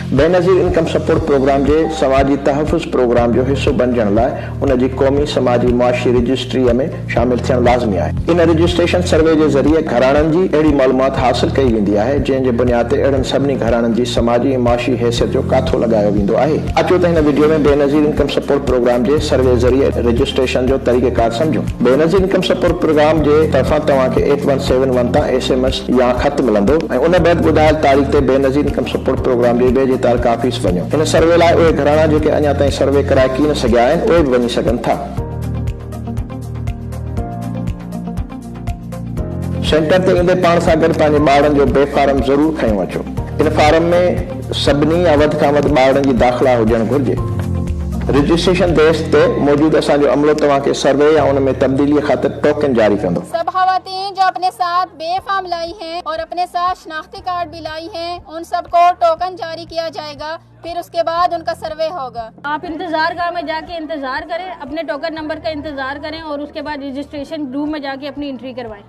Benazir income support programme के समाजी तहफ़ुज़ programme जो हिस्सो बणजण लाइ उन जी क़ौमी समाजी मुआशी रजिस्ट्री में शामिल थियण लाज़मी आहे। इन रजिस्ट्रेशन सर्वे के ज़रिए घराणनि जी अहिड़ी मालूमात हासिल कई वेंदी आहे जंहिं जे बुनियाद ते अहिड़नि सभिनी घराणनि जी समाजी ऐं मुआशी हैसियत जो काथो लगायो वेंदो आहे। अचो त हिन वीडियो में बेनज़ीर इनकम सपोर्ट प्रोग्राम के सर्वे ज़रिए रजिस्ट्रेशन जो तरीक़ेकार समझूं। बेनज़ीर इनकम सपोर्ट प्रोग्राम के तरफां तव्हांखे 8171 तां SMS या ख़त मिलंदो ऐं उन बैदि ॿुधायल तारीख़ ते बेनज़ीर इनकम सपोर्ट प्रोग्राम जी ॿिए तालुका ऑफिस वञो। इन सर्वे लाइ उहे घराणा जेके अञा ताईं सर्वे कराए की न सघिया आहिनि उहे बि वञी सघनि था। सेंटर ते ईंदे पाण सां गॾु पंहिंजे ॿारनि जो बे फार्म ज़रूर खयो अचो। इन फार्म में सभिनी या वधि खां वधि ॿारनि जी दाख़िला हुजणु घुरिजे। रजिस्ट्रेशन डेस्क ते मौजूद असांजो अमलो तव्हांखे सर्वे या उन में तब्दीली ख़ातिर टोकन जारी कंदो। सब खवातीन जो अपने साथ बे फार्म लाई हैं और अपने साथ शनाख्ती कार्ड भी लाई हैं, उन सबको टोकन जारी किया जाएगा। फिर उसके बाद उनका सर्वे होगा। आप इंतजार गाह में जाके इंतजार करें, अपने टोकन नंबर का इंतजार करें और उसके बाद रजिस्ट्रेशन रूम में जाके अपनी एंट्री करवाएं।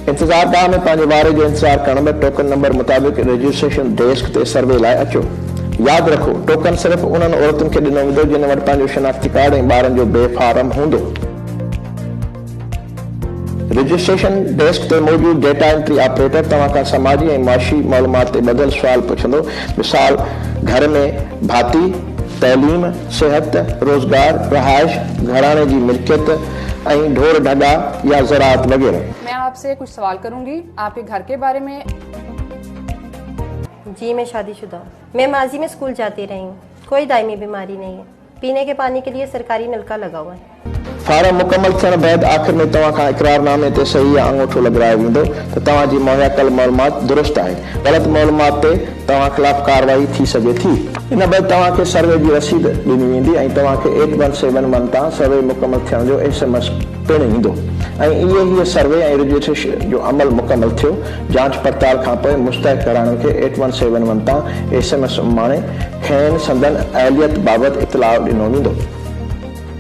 इंतजार गाह में पंहिंजे वारे जो इंतजार करण में टोकन नंबर मुताबिक रजिस्ट्रेशन डेस्क ते सर्वे लाइ अचो। याद रखो, टोकन सिर्फ उन्हनि औरतुनि खे ॾिनो वेंदो जिन वटि पंहिंजो शनाख्ती कार्ड ऐं ॿारनि जो बे फार्म हूंदो। रजिस्ट्रेशन डेस्क ते मौजूद डेटा एंट्री ऑपरेटर तव्हां खां समाजी ऐं मुआशी मालूमात ते ॿधल सुवाल पुछंदो। मिसाल, घर में भाती, तैलीम, सेहत, रोजगार, रहाइश, घराणे की मिल्कियत, ढोर ढगा या ज़राअत वगैरह। मैं आपसे कुछ सवाल करूंगी आपके घर के बारे में। जी मैं शादीशुदा हूँ। मैं माजी में स्कूल जाती रही हूँ। कोई दायमी बीमारी नहीं है। पीने के पानी के लिए सरकारी नलका लगा हुआ है। फार्म मुकम्मल थियण बैदि आखिर में तव्हां खां इकरारनामे ते सही या अंगूठो लॻारायो वेंदो त तव्हां जी मुहैया कल मालूमात दुरुस्त आहे। ग़लत मालूमात ते तव्हां ख़िलाफ़ कार्रवाई थी सघे थी। इन बैदि तव्हांखे सर्वे जी रसीद ॾिनी वेंदी ऐं तव्हांखे 8171 तां सर्वे मुकम्मल थियण जो SMS पिणु ईंदो ऐं इहे सर्वे ऐं रजिस्ट्रेशन जो अमल मुकम्मल थियो। जांच पड़ताल खां पोइ मुस्तहिक़ घराणे खे 8171 तां SMS माणे खेनि संदन अहलियत बाबति इतलाउ ॾिनो वेंदो।